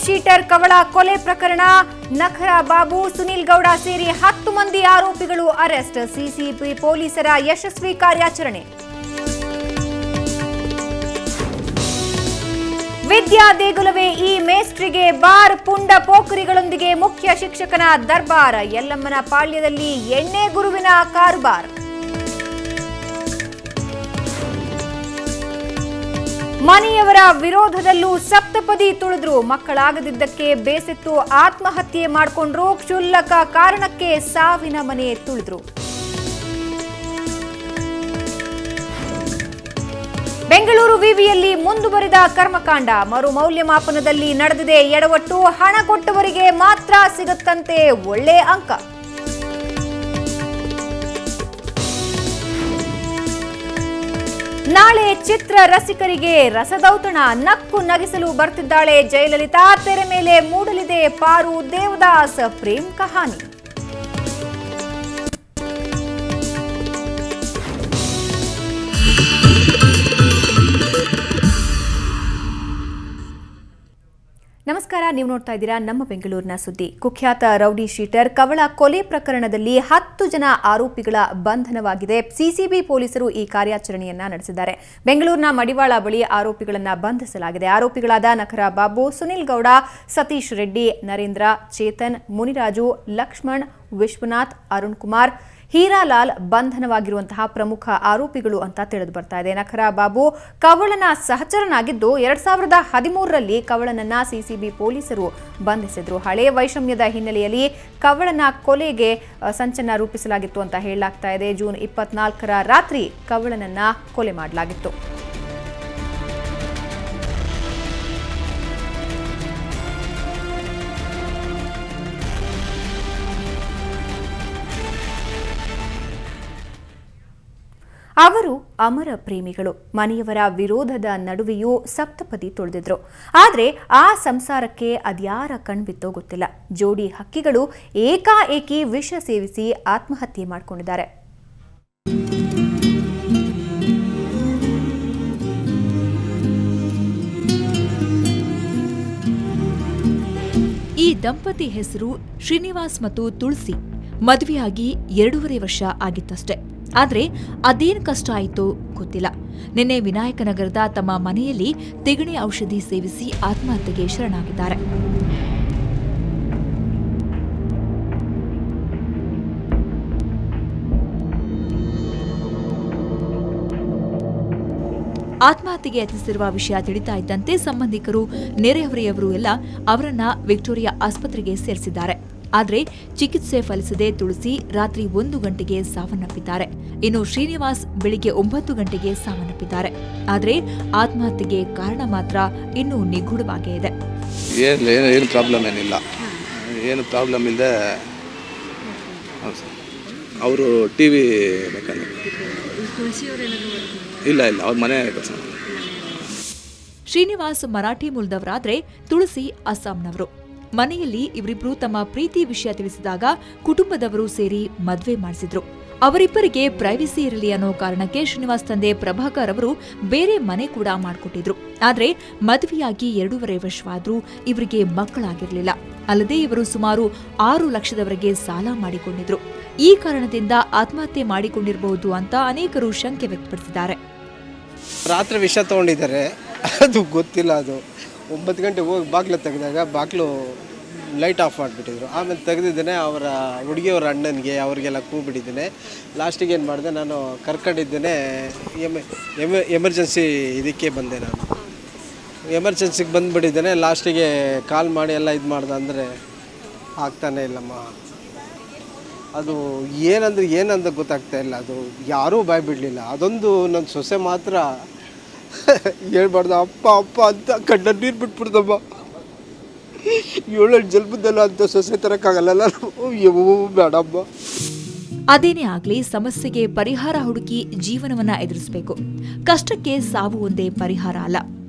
Sheeter Kavala ಕೊಲೆ ಪ್ರಕರಣ ನಖರ ಬಾಬು ಸುನಿಲ್ ಗೌಡ ಸೇರಿ 10 ಮಂದಿ ಆರೋಪಿಗಳು ಅರೆಸ್ಟ್. ಸಿಸಿಬಿ ಪೊಲೀಸರ ಯಶಸ್ವಿ ಕಾರ್ಯಾಚರಣೆ. ವಿದ್ಯಾ ದೇಗುಲವೇ ಈ ಮೇಸ್ಟ್ರಿಗೆ ಬಾರ್, ಪುಂಡ ಪೋಖರಿಗಳೊಂದಿಗೆ ಮುಖ್ಯ ಶಿಕ್ಷಕನ ದರ್ಬಾರ್. ಯಲ್ಲಮ್ಮನ ಪಾಳ್ಯದಲ್ಲಿ ಎಣ್ಣೆ ಗುರುವಿನ ಕಾರುಬಾರ್. ಮನೆಯವರ ವಿರೋಧದಲ್ಲೂ ಸಪ್ತಪದಿ ತುಳಿದ್ರು. ಮಕ್ಕಳಾಗದಿದ್ದಕ್ಕೆ ಬೇಸತ್ತು ಆತ್ಮಹತ್ಯೆ ಮಾಡಿಕೊಂಡ್ರು. ಕ್ಷುಲ್ಲಕ ಕಾರಣಕ್ಕೆ ಸಾವಿನ ಮನೆ ತುಳಿದ್ರು. ಬೆಂಗಳೂರು ವಿವಿಯಲ್ಲಿ ಮುಂದುವರಿದ ಕರ್ಮಕಾಂಡ. ಮರು ಮೌಲ್ಯಮಾಪನದಲ್ಲಿ ನಡೆದಿದೆ ಎಡವಟ್ಟು. ಹಣ ಕೊಟ್ಟವರಿಗೆ ಮಾತ್ರ ಸಿಗುತ್ತಂತೆ ಒಳ್ಳೆ ಅಂಕ. ನಾಳೆ ಚಿತ್ರ ರಸಿಕರಿಗೆ ರಸದೌತಣ. ನಕ್ಕು ನಗಿಸಲು ಬರ್ತಿದ್ದಾಳೆ ಜಯಲಲಿತಾ. ತೆರೆ ಮೇಲೆ ಮೂಡಲಿದೆ ಪಾರು ದೇವದಾಸ್ ಪ್ರೇಮ್ ಕಹಾನಿ. ನಮಸ್ಕಾರ, ನೀವು ನೋಡ್ತಾ ಇದ್ದೀರಾ ನಮ್ಮ ಬೆಂಗಳೂರಿನ ಸುದ್ದಿ. ಕುಖ್ಯಾತ ರೌಡಿ ಶೀಟರ್ ಕವಳ ಕೊಲೆ ಪ್ರಕರಣದಲ್ಲಿ 10 ಜನ ಆರೋಪಿಗಳ ಬಂಧನವಾಗಿದೆ. ಸಿಸಿಬಿ ಪೊಲೀಸರು ಈ ಕಾರ್ಯಾಚರಣೆಯನ್ನ ನಡೆಸಿದ್ದಾರೆ. ಬೆಂಗಳೂರಿನ ಮಡಿವಾಳ ಬಳಿ ಆರೋಪಿಗಳನ್ನು ಬಂಧಿಸಲಾಗಿದೆ. ಆರೋಪಿಗಳಾದ ನಖರ ಬಾಬು, ಸುನಿಲ್ ಗೌಡ, ಸತೀಶ್ ರೆಡ್ಡಿ, ನರೇಂದ್ರ, ಚೇತನ್, ಮುನಿರಾಜು, ಲಕ್ಷ್ಮಣ್, ವಿಶ್ವನಾಥ್, ಅರುಣ್ ಕುಮಾರ್, ಹೀರಾಲಾಲ್ ಬಂಧನವಾಗಿರುವಂತಹ ಪ್ರಮುಖ ಆರೋಪಿಗಳು ಅಂತ ತಿಳಿದು ಬರ್ತಾ ಇದೆ. ನಖರ ಬಾಬು ಕವಳನ ಸಹಚರನಾಗಿದ್ದು 2013ರಲ್ಲಿ ಕವಳನನ್ನ ಸಿಸಿಬಿ ಪೊಲೀಸರು ಬಂಧಿಸಿದ್ರು. ಹಳೆಯ ವೈಷಮ್ಯದ ಹಿನ್ನೆಲೆಯಲ್ಲಿ ಕವಳನ ಕೊಲೆಗೆ ಸಂಚನ್ನ ರೂಪಿಸಲಾಗಿತ್ತು ಅಂತ ಹೇಳಲಾಗ್ತಾ ಇದೆ. ಜೂನ್ 24ರ ರಾತ್ರಿ ಕವಳನನ್ನ ಕೊಲೆ ಮಾಡಲಾಗಿತ್ತು. ಅವರು ಅಮರ ಪ್ರೇಮಿಗಳು. ಮನೆಯವರ ವಿರೋಧದ ನಡುವೆಯೂ ಸಪ್ತಪದಿ ತುಳಿದಿದ್ರು. ಆದರೆ ಆ ಸಂಸಾರಕ್ಕೆ ಅದ್ಯಾರ ಕಣ್ಬಿತ್ತೋ ಗೊತ್ತಿಲ್ಲ. ಜೋಡಿ ಹಕ್ಕಿಗಳು ಏಕಾಏಕಿ ವಿಷ ಸೇವಿಸಿ ಆತ್ಮಹತ್ಯೆ ಮಾಡಿಕೊಂಡಿದ್ದಾರೆ. ಈ ದಂಪತಿ ಹೆಸರು ಶ್ರೀನಿವಾಸ್ ಮತ್ತು ತುಳಸಿ. ಮದುವೆಯಾಗಿ 2.5 ವರ್ಷ ಆಗಿತ್ತಷ್ಟೇ. ಆದ್ರೆ ಅದೇನು ಕಷ್ಟ ಆಯಿತೋ ಗೊತ್ತಿಲ್ಲ. ನಿನ್ನೆ ವಿನಾಯಕನಗರದ ತಮ್ಮ ಮನೆಯಲ್ಲಿ ತಿಗಣೆ ಔಷಧಿ ಸೇವಿಸಿ ಆತ್ಮಹತ್ಯೆಗೆ ಶರಣಾಗಿದ್ದಾರೆ. ಆತ್ಮಹತ್ಯೆಗೆ ಯತ್ನಿಸಿರುವ ವಿಷಯ ತಿಳಿತಾ ಇದ್ದಂತೆ ಸಂಬಂಧಿಕರು, ನೆರೆಹೊರೆಯವರು ಎಲ್ಲ ಅವರನ್ನ ವಿಕ್ಟೋರಿಯಾ ಆಸ್ಪತ್ರೆಗೆ ಸೇರಿಸಿದ್ದಾರೆ. ಆದರೆ ಚಿಕಿತ್ಸೆ ಫಲಿಸದೆ ತುಳಸಿ ರಾತ್ರಿ 1 ಗಂಟೆಗೆ ಸಾವನ್ನಪ್ಪಿದ್ದಾರೆ. ಇನ್ನು ಶ್ರೀನಿವಾಸ್ ಬೆಳಿಗ್ಗೆ 9 ಗಂಟೆಗೆ ಸಾವನ್ನಪ್ಪಿದ್ದಾರೆ. ಆದರೆ ಆತ್ಮಹತ್ಯೆಗೆ ಕಾರಣ ಮಾತ್ರ ಇನ್ನೂ ನಿಗೂಢವಾಗೇ ಇದೆ. ಏನು ಪ್ರಾಬ್ಲಮ್ ಏನಿಲ್ಲ, ಏನು ಪ್ರಾಬ್ಲಮ್ ಇಲ್ಲದೆ ಅವರು ಟಿವಿ ಮೆಕ್ಯಾನಿಕ್. ಇಲ್ಲ ಅವ್ರ ಮನೆ ಕೆಲಸ. ಶ್ರೀನಿವಾಸ್ ಮರಾಠಿ ಮೂಲದವರಾದ್ರೆ ತುಳಸಿ ಅಸ್ಸಾಂನವರು. ಮನೆಯಲ್ಲಿ ಇವರಿಬ್ರು ತಮ್ಮ ಪ್ರೀತಿ ವಿಷಯ ತಿಳಿಸಿದಾಗ ಕುಟುಂಬದವರು ಸೇರಿ ಮದುವೆ ಮಾಡಿಸಿದ್ರು. ಅವರಿಬ್ಬರಿಗೆ ಪ್ರೈವಸಿ ಇರಲಿ ಅನ್ನೋ ಕಾರಣಕ್ಕೆ ಶ್ರೀನಿವಾಸ್ ತಂದೆ ಪ್ರಭಾಕರ್ ಅವರು ಬೇರೆ ಮನೆ ಕೂಡ ಮಾಡಿಕೊಟ್ಟಿದ್ರು. ಆದ್ರೆ ಮದುವೆಯಾಗಿ 2.5 ವರ್ಷವಾದ್ರೂ ಇವರಿಗೆ ಮಕ್ಕಳಾಗಿರ್ಲಿಲ್ಲ. ಅಲ್ಲದೆ ಇವರು ಸುಮಾರು 6 ಲಕ್ಷದವರೆಗೆ ಸಾಲ ಮಾಡಿಕೊಂಡಿದ್ರು. ಈ ಕಾರಣದಿಂದ ಆತ್ಮಹತ್ಯೆ ಮಾಡಿಕೊಂಡಿರಬಹುದು ಅಂತ ಅನೇಕರು ಶಂಕೆ ವ್ಯಕ್ತಪಡಿಸಿದ್ದಾರೆ. ರಾತ್ರಿ ವಿಷ ತಗೊಂಡಿದ್ದಾರೆ, ಅದು ಗೊತ್ತಿಲ್ಲ. ಅದು 9 ಗಂಟೆ ಹೋಗಿ ಬಾಗಿಲು ತೆಗೆದಾಗ ಬಾಗಿಲು ಲೈಟ್ ಆಫ್ ಮಾಡಿಬಿಟ್ಟಿದ್ರು. ಆಮೇಲೆ ತೆಗೆದಿದ್ದೇನೆ, ಅವರ ಹುಡುಗಿಯವರ ಅಣ್ಣನಿಗೆ ಅವ್ರಿಗೆಲ್ಲ ಕೂಬಿಟ್ಟಿದ್ದೇನೆ. ಲಾಸ್ಟಿಗೆ ಏನು ಮಾಡಿದೆ, ನಾನು ಕರ್ಕೊಂಡಿದ್ದೇನೆ ಎಮರ್ಜೆನ್ಸಿ ಇದಕ್ಕೆ ಬಂದೆ. ನಾನು ಎಮರ್ಜೆನ್ಸಿಗೆ ಬಂದುಬಿಟ್ಟಿದ್ದೇನೆ. ಲಾಸ್ಟಿಗೆ ಕಾಲ್ ಮಾಡಿ ಎಲ್ಲ ಇದು ಮಾಡ್ದೆ, ಅಂದರೆ ಆಗ್ತಾನೆ ಇಲ್ಲಮ್ಮ. ಅದು ಏನಂತ ಗೊತ್ತಾಗ್ತಾ ಇಲ್ಲ. ಅದು ಯಾರೂ ಬಾಯ್ ಬಿಡಲಿಲ್ಲ. ಅದೊಂದು ನನ್ನ ಸೊಸೆ ಮಾತ್ರ ಹೇಳ್ಬಾರ್ದು ಅಪ್ಪ ಅಪ್ಪ ಅಂತ ಕಣ್ಣ ನೀರು ಬಿಟ್ಬಿಡ್ದಮ್ಮ. 7 ಜನ್ಮದಲ್ಲ ಅಂತ ಸೊಸೆ ತರಕ್ಕಾಗಲ್ಲ, ಬೇಡಮ್ಮ. ಅದೇನೇ ಆಗ್ಲಿ, ಸಮಸ್ಯೆಗೆ ಪರಿಹಾರ ಹುಡುಕಿ ಜೀವನವನ್ನ ಎದುರಿಸಬೇಕು. ಕಷ್ಟಕ್ಕೆ ಸಾವು ಒಂದೇ ಪರಿಹಾರ ಅಲ್ಲ.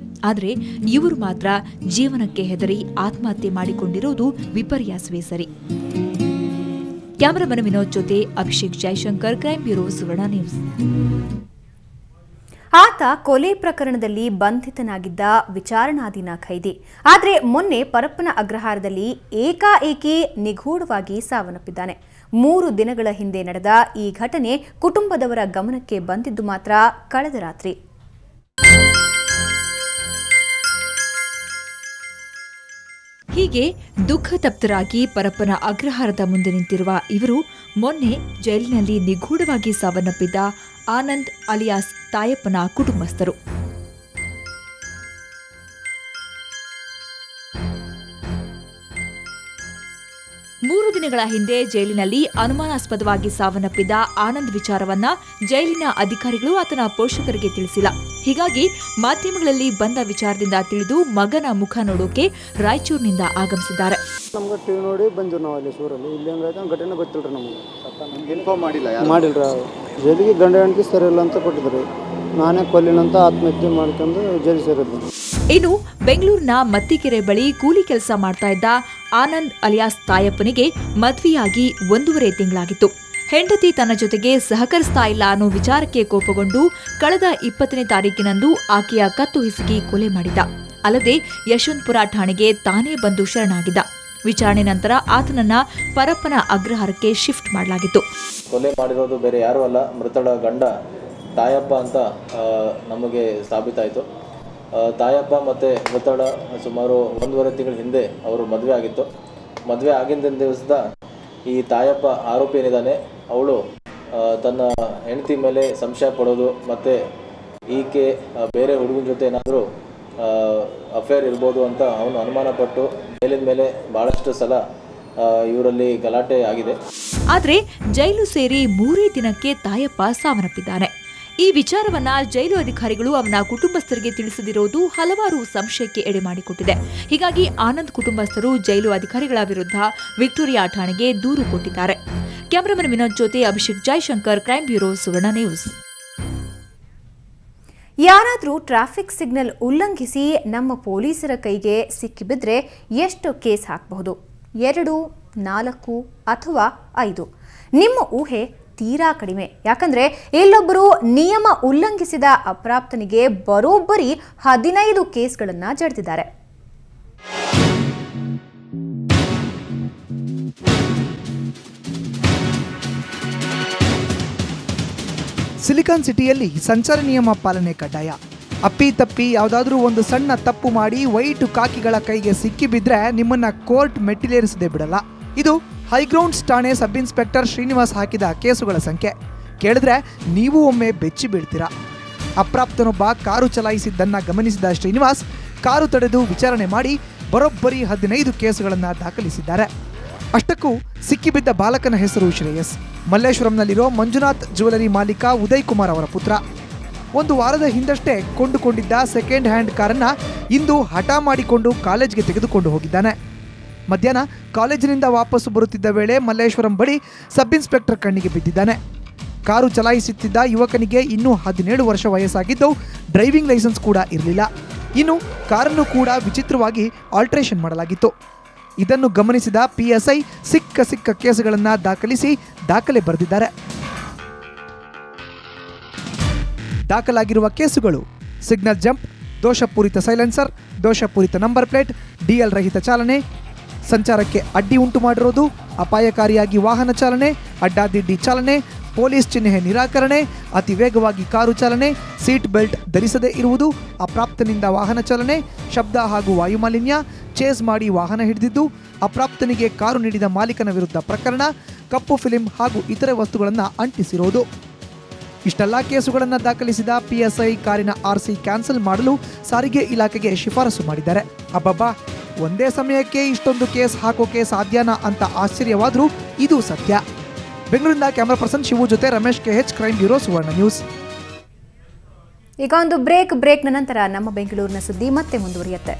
ಆದ್ರೆ ಇವರು ಮಾತ್ರ ಜೀವನಕ್ಕೆ ಹೆದರಿ ಆತ್ಮಹತ್ಯೆ ಮಾಡಿಕೊಂಡಿರುವುದು ವಿಪರ್ಯಾಸವೇ ಸರಿ. ಕ್ಯಾಮರಾಮನ್ ವಿನೋದ್ ಜೊತೆ ಅಭಿಷೇಕ್ ಜೈಶಂಕರ್, ಕ್ರೈಮ್ ಬ್ಯೂರೋ, ಸುವರ್ಣ ನ್ಯೂಸ್. ಆತ ಕೊಲೆ ಪ್ರಕರಣದಲ್ಲಿ ಬಂಧಿತನಾಗಿದ್ದ ವಿಚಾರಣಾಧೀನ ಖೈದಿ. ಆದರೆ ಮೊನ್ನೆ ಪರಪ್ಪನ ಅಗ್ರಹಾರದಲ್ಲಿ ಏಕಾಏಕಿ ನಿಗೂಢವಾಗಿ ಸಾವನ್ನಪ್ಪಿದ್ದಾನೆ. 3 ದಿನಗಳ ಹಿಂದೆ ನಡೆದ ಈ ಘಟನೆ ಕುಟುಂಬದವರ ಗಮನಕ್ಕೆ ಬಂದಿದ್ದು ಮಾತ್ರ ಕಳೆದ ರಾತ್ರಿ. ಹೀಗೆ ದುಃಖತಪ್ತರಾಗಿ ಪರಪ್ಪನ ಅಗ್ರಹಾರದ ಮುಂದೆ ನಿಂತಿರುವ ಇವರು ಮೊನ್ನೆ ಜೈಲಿನಲ್ಲಿ ನಿಗೂಢವಾಗಿ ಸಾವನ್ನಪ್ಪಿದ್ದ ಆನಂದ್ ಅಲಿಯಾಸ್ ತಾಯಪ್ಪನ ಕುಟುಂಬಸ್ಥರು. ಮೂರು ದಿನಗಳ ಹಿಂದೆ ಜೈಲಿನಲ್ಲಿ ಅನುಮಾನಾಸ್ಪದವಾಗಿ ಸಾವನ್ನಪ್ಪಿದ್ದ ಆನಂದ್ ವಿಚಾರವನ್ನ ಜೈಲಿನ ಅಧಿಕಾರಿಗಳು ಆತನ ಪೋಷಕರಿಗೆ ತಿಳಿಸಿಲ್ಲ. ಹೀಗಾಗಿ ಮಾಧ್ಯಮಗಳಲ್ಲಿ ಬಂದ ವಿಚಾರದಿಂದ ತಿಳಿದು ಮಗನ ಮುಖ ನೋಡೋಕೆ ರಾಯಚೂರಿನಿಂದ ಆಗಮಿಸಿದ್ದಾರೆ. ನಮ್ಗೆ ಟಿವಿ ನೋಡಿ ಬಂದಿವಿ ನಾವು ಅಲ್ಲಿ ಸೂರಲ್ಲಿ. ಇಲ್ಲಿ ಹಂಗಾಯ್ತು ಘಟನೆ ಗೊತ್ತಿಲ್ರಿ ನಮಗೆ. ಇನ್ಫಾರ್ಮ್ ಮಾಡಿಲ್ರಿ. ಜೈಲಿಗೆ ಗಂಡ ಹೆಂಡತಿ ಸರಿಯಿಲ್ಲ ಅಂತ ಕೊಟ್ಟಿದ್ರಿ. ನಾನೇ ಕೊಲ್ಲಿನಂತ ಆತ್ಮಹತ್ಯೆ ಮಾಡ್ಕೊಂಡು ಜೈಲು ಸೇರಿದ್ದೆ. ಇನ್ನು ಬೆಂಗಳೂರಿನ ಮತ್ತಿಕೆರೆ ಬಳಿ ಕೂಲಿ ಕೆಲಸ ಮಾಡ್ತಾ ಇದ್ದ ಆನಂದ್ ಅಲಿಯಾಸ್ ತಾಯಪ್ಪನಿಗೆ ಮದ್ವೆಯಾಗಿ 1.5 ತಿಂಗಳಾಗಿತ್ತು. ಹೆಂಡತಿ ತನ್ನ ಜೊತೆಗೆ ಸಹಕರಿಸ್ತಾ ಇಲ್ಲ ಅನ್ನೋ ವಿಚಾರಕ್ಕೆ ಕೋಪಗೊಂಡು ಕಳೆದ 20ನೇ ತಾರೀಕಿನಂದು ಆಕೆಯ ಕತ್ತು ಹಿಸುಕಿ ಕೊಲೆ ಮಾಡಿದ್ದ. ಅಲ್ಲದೆ ಯಶವಂತಪುರ ಠಾಣೆಗೆ ತಾನೇ ಬಂದು ಶರಣಾಗಿದ್ದ. ವಿಚಾರಣೆ ನಂತರ ಆತನನ್ನ ಪರಪ್ಪನ ಅಗ್ರಹಾರಕ್ಕೆ ಶಿಫ್ಟ್ ಮಾಡಲಾಗಿತ್ತು. ಕೊಲೆ ಮಾಡಿರೋದು ಬೇರೆ ಯಾರೂ ಅಲ್ಲ, ಮೃತಳ ಗಂಡ ತಾಯಪ್ಪ ಅಂತ ನಮಗೆ ಸಾಬೀತಾಯಿತು. ತಾಯಪ್ಪ ಮತ್ತು ಮೃತಳ ಸುಮಾರು 1.5 ತಿಂಗಳ ಹಿಂದೆ ಅವರು ಮದುವೆ ಆಗಿತ್ತು. ಮದುವೆ ಆಗಿದ್ದ ದಿವಸದ ಈ ತಾಯಪ್ಪ ಆರೋಪಿ ಏನಿದ್ದಾನೆ ಅವಳು ತನ್ನ ಹೆಂಡತಿ ಮೇಲೆ ಸಂಶಯ ಪಡೋದು ಮತ್ತು ಈಕೆ ಬೇರೆ ಹುಡುಗನ ಜೊತೆ ಏನಾದರೂ ಅಫೇರ್ ಇರ್ಬೋದು ಅಂತ ಅವನು ಅನುಮಾನಪಟ್ಟು ಮೇಲಿನ ಮೇಲೆ ಭಾಳಷ್ಟು ಸಲ ಇವರಲ್ಲಿ ಗಲಾಟೆ ಆಗಿದೆ. ಆದರೆ ಜೈಲು ಸೇರಿ 3 ದಿನಕ್ಕೆ ತಾಯಪ್ಪ ಸಾವನ್ನಪ್ಪಿದ್ದಾನೆ. ಈ ವಿಚಾರವನ್ನ ಜೈಲು ಅಧಿಕಾರಿಗಳು ಅವನ ಕುಟುಂಬಸ್ಥರಿಗೆ ತಿಳಿಸದಿರೋದು ಹಲವಾರು ಸಂಶಯಕ್ಕೆ ಎಡೆ ಮಾಡಿಕೊಟ್ಟಿದೆ. ಹೀಗಾಗಿ ಆನಂದ್ ಕುಟುಂಬಸ್ಥರು ಜೈಲು ಅಧಿಕಾರಿಗಳ ವಿರುದ್ಧ ವಿಕ್ಟೋರಿಯಾ ಠಾಣೆಗೆ ದೂರು ಕೊಟ್ಟಿದ್ದಾರೆ. ಕ್ಯಾಮರಾಮನ್ ವಿನೋದ್ ಜೊತೆ ಅಭಿಷೇಕ್ ಜೈಶಂಕರ್, ಕ್ರೈಮ್ ಬ್ಯೂರೋ, ಸುವರ್ಣ ನ್ಯೂಸ್. ಯಾರಾದರೂ ಟ್ರಾಫಿಕ್ ಸಿಗ್ನಲ್ ಉಲ್ಲಂಘಿಸಿ ನಮ್ಮ ಪೊಲೀಸರ ಕೈಗೆ ಸಿಕ್ಕಿಬಿದ್ರೆ ಎಷ್ಟು ಕೇಸ್ ಹಾಕಬಹುದು? 2, 4 ಅಥವಾ 5? ನಿಮ್ಮ ಊಹೆ ತೀರಾ ಕಡಿಮೆ. ಯಾಕಂದ್ರೆ ಇಲ್ಲೊಬ್ಬರು ನಿಯಮ ಉಲ್ಲಂಘಿಸಿದ ಅಪ್ರಾಪ್ತನಿಗೆ ಬರೋಬ್ಬರಿ 15 ಕೇಸ್ಗಳನ್ನು ಜಡಿದಿದ್ದಾರೆ. ಸಿಲಿಕಾನ್ ಸಿಟಿಯಲ್ಲಿ ಸಂಚಾರ ನಿಯಮ ಪಾಲನೆ ಕಡ್ಡಾಯ. ಅಪ್ಪಿತಪ್ಪಿ ಯಾವುದಾದ್ರೂ ಒಂದು ಸಣ್ಣ ತಪ್ಪು ಮಾಡಿ ವೈಟ್ ಕಾಕಿಗಳ ಕೈಗೆ ಸಿಕ್ಕಿಬಿದ್ರೆ ನಿಮ್ಮನ್ನ ಕೋರ್ಟ್ ಮೆಟ್ಟಿಲೇರಿಸದೆ ಬಿಡಲ್ಲ. ಇದು ಹೈಗ್ರೌಂಡ್ಸ್ ಠಾಣೆ ಸಬ್ ಇನ್ಸ್ಪೆಕ್ಟರ್ ಶ್ರೀನಿವಾಸ್ ಹಾಕಿದ ಕೇಸುಗಳ ಸಂಖ್ಯೆ ಕೇಳಿದ್ರೆ ನೀವು ಒಮ್ಮೆ ಬೆಚ್ಚಿ ಬೀಳ್ತೀರಾ. ಅಪ್ರಾಪ್ತನೊಬ್ಬ ಕಾರು ಚಲಾಯಿಸಿದ್ದನ್ನ ಗಮನಿಸಿದ ಶ್ರೀನಿವಾಸ್ ಕಾರು ತಡೆದು ವಿಚಾರಣೆ ಮಾಡಿ ಬರೋಬ್ಬರಿ 15 ಕೇಸುಗಳನ್ನು ದಾಖಲಿಸಿದ್ದಾರೆ. ಅಷ್ಟಕ್ಕೂ ಸಿಕ್ಕಿಬಿದ್ದ ಬಾಲಕನ ಹೆಸರು ಶ್ರೇಯಸ್. ಮಲ್ಲೇಶ್ವರಂನಲ್ಲಿರೋ ಮಂಜುನಾಥ್ ಜ್ಯುವೆಲರಿ ಮಾಲೀಕ ಉದಯ್ ಕುಮಾರ್ ಅವರ ಪುತ್ರ. 1 ವಾರದ ಹಿಂದಷ್ಟೇ ಕೊಂಡುಕೊಂಡಿದ್ದ ಸೆಕೆಂಡ್ ಹ್ಯಾಂಡ್ ಕಾರನ್ನ ಇಂದು ಹಠ ಮಾಡಿಕೊಂಡು ಕಾಲೇಜ್ಗೆ ತೆಗೆದುಕೊಂಡು ಹೋಗಿದ್ದಾನೆ. ಮಧ್ಯಾಹ್ನ ಕಾಲೇಜಿನಿಂದ ವಾಪಸ್ಸು ಬರುತ್ತಿದ್ದ ವೇಳೆ ಮಲ್ಲೇಶ್ವರಂ ಬಳಿ ಸಬ್ ಇನ್ಸ್ಪೆಕ್ಟರ್ ಕಣ್ಣಿಗೆ ಬಿದ್ದಿದ್ದಾನೆ. ಕಾರು ಚಲಾಯಿಸುತ್ತಿದ್ದ ಯುವಕನಿಗೆ ಇನ್ನೂ 17 ವರ್ಷ ವಯಸ್ಸಾಗಿದ್ದು ಡ್ರೈವಿಂಗ್ ಲೈಸೆನ್ಸ್ ಕೂಡ ಇರಲಿಲ್ಲ. ಇನ್ನು ಕಾರನ್ನು ಕೂಡ ವಿಚಿತ್ರವಾಗಿ ಆಲ್ಟ್ರೇಷನ್ ಮಾಡಲಾಗಿತ್ತು. ಇದನ್ನು ಗಮನಿಸಿದ PSI ಸಿಕ್ಕ ಕೇಸುಗಳನ್ನು ದಾಖಲಿಸಿ ದಾಖಲೆ ಬರೆದಿದ್ದಾರೆ. ದಾಖಲಾಗಿರುವ ಕೇಸುಗಳು: ಸಿಗ್ನಲ್ ಜಂಪ್, ದೋಷಪೂರಿತ ಸೈಲೆನ್ಸರ್, ದೋಷಪೂರಿತ ನಂಬರ್ ಪ್ಲೇಟ್, DL ರಹಿತ ಚಾಲನೆ, ಸಂಚಾರಕ್ಕೆ ಅಡ್ಡಿ ಉಂಟು ಮಾಡಿರೋದು, ಅಪಾಯಕಾರಿಯಾಗಿ ವಾಹನ ಚಾಲನೆ, ಅಡ್ಡಾದಿಡ್ಡಿ ಚಾಲನೆ, ಪೊಲೀಸ್ ಚಿಹ್ನೆ ನಿರಾಕರಣೆ, ಅತಿ ವೇಗವಾಗಿ ಕಾರು ಚಾಲನೆ, ಸೀಟ್ ಬೆಲ್ಟ್ ಧರಿಸದೇ ಇರುವುದು, ಅಪ್ರಾಪ್ತನಿಂದ ವಾಹನ ಚಾಲನೆ, ಶಬ್ದ ಹಾಗೂ ವಾಯುಮಾಲಿನ್ಯ, ಚೇಸ್ ಮಾಡಿ ವಾಹನ ಹಿಡಿದಿದ್ದು, ಅಪ್ರಾಪ್ತನಿಗೆ ಕಾರು ನೀಡಿದ ಮಾಲೀಕನ ವಿರುದ್ಧ ಪ್ರಕರಣ, ಕಪ್ಪು ಫಿಲಿಂ ಹಾಗೂ ಇತರೆ ವಸ್ತುಗಳನ್ನು ಅಂಟಿಸಿರೋದು. ಇಷ್ಟೆಲ್ಲ ಕೇಸುಗಳನ್ನು ದಾಖಲಿಸಿದ PSI ಕಾರಿನ RC ಕ್ಯಾನ್ಸಲ್ ಮಾಡಲು ಸಾರಿಗೆ ಇಲಾಖೆಗೆ ಶಿಫಾರಸು ಮಾಡಿದ್ದಾರೆ. ಅಬ್ಬಬ್ಬಾ, ಒಂದೇ ಸಮಯಕ್ಕೆ ಇಷ್ಟೊಂದು ಕೇಸ್ ಹಾಕೋಕೆ ಸಾಧ್ಯನಾ ಅಂತ ಆಶ್ಚರ್ಯವಾದರೂ ಇದು ಸತ್ಯ. ಬೆಂಗಳೂರಿನ ಕ್ಯಾಮರಾ ಪರ್ಸನ್ ಶಿವು ಜೊತೆ ರಮೇಶ್ KH, ಕ್ರೈಮ್ ಬ್ಯೂರೋ, ಸುವರ್ಣ ನ್ಯೂಸ್. ಈಗ ಒಂದು ಬ್ರೇಕ್ನ ನಂತರ ನಮ್ಮ ಬೆಂಗಳೂರಿನ ಸುದ್ದಿ ಮತ್ತೆ ಮುಂದುವರಿಯುತ್ತೆ.